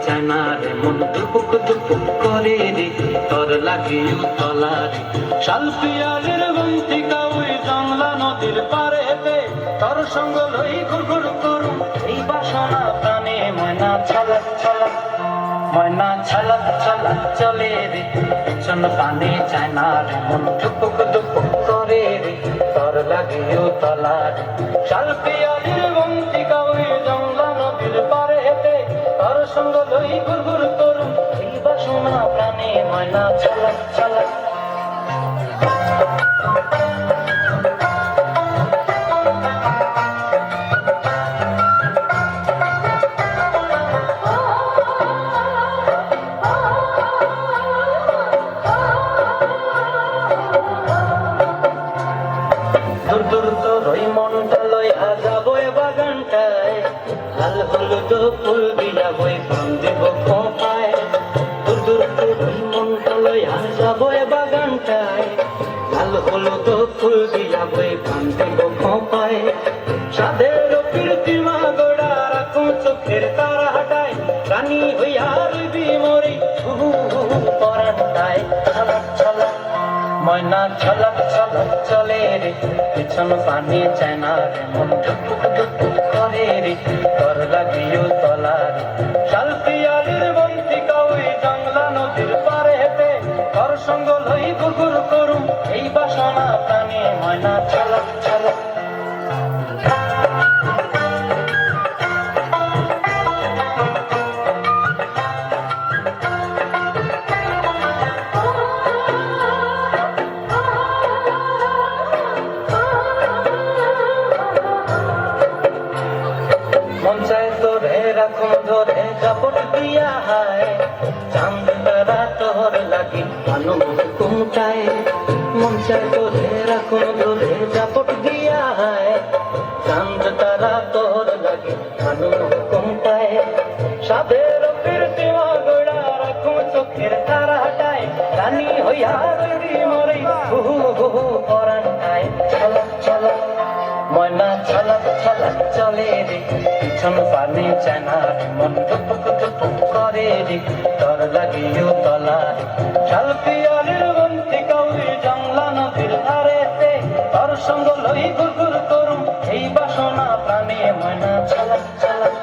চায় না রে মন দুপুক দুপুক করে রে তোর লাগিও তলা রে শাল পিয়ালের বন্তিকা ওই জংলা নদীর পারেতে তোর সঙ্গ লই ঘুরঘুর করুম এই বাসনা প্রাণে ময়না ছলক ছলক ময়না ছলক ছলক চলে রে পিছন পানে চায় না রে মন দুপুক দুপুক করে রে তোর লাগিও তলা রে শাল পিয়ালের বন্তিকা ওই জংলা নদীর পারেতে তোর সঙ্গ লই ঘুরঘুর করুম এই বাসনা প্রাণে ময়না ছলক ছলক দূর দূর তোর ওই মনটা লইয়া যাবো এ বাগানটায় লাল হলুদ ফুল দিয়া বই প্রাণ দেব খোঁপায় দূর দূর তোর ওই মনটা লইয়া যাবো এ বাগানটায় লাল হলুদ ফুল দিয়া বই প্রাণ দেব খোঁপায় সাধের কীর্তিমা গোড়া রাখুন চোখের তারা হাটায় রানী হইয়া রইবি মরি পরাটায় ছলক ছলক ময়না ছলক ছলক চলে রে পিছন পানি চায় না রে মন ঢুকুক ঢুকুক করে রে তোর লাগিও তলা রে শাল পিয়ালির বন্তিকা ওই জংলা নদীর পারে হেঁটে তোর সঙ্গ লই ঘুরঘুর করুম এই বাসনা প্রাণে ময়না ছলক ছলক মন চায় তোরে রাখুন ধরে কাপড় দিয়া হায় চাঁদ তারা তোর লাগি ভালো কুমটায় মন চায় তোরে রাখুন ধরে কাপড় দিয়া হায় চাঁদ তারা তোর লাগি ভালো কুমটায় সাধের কীর্তিমা গোড়া রাখুন চোখের তারা হাটায় রানী হইয়া রইবি মরি হুহু হুহু পরান্টায় ছলক ছলক ময়না ছলক ছলক চলে রে পিছন পানি চায় না রে মন ধুপুক ধুপুক করে রে তোর লাগিও তলা রে শাল পিয়ালির বন্তিকা ওই জংলা নদীর ধারেতে তোর সঙ্গ লই ঘুরঘুর করুম এই বাসনা প্রাণে ময়না ছলক ছলক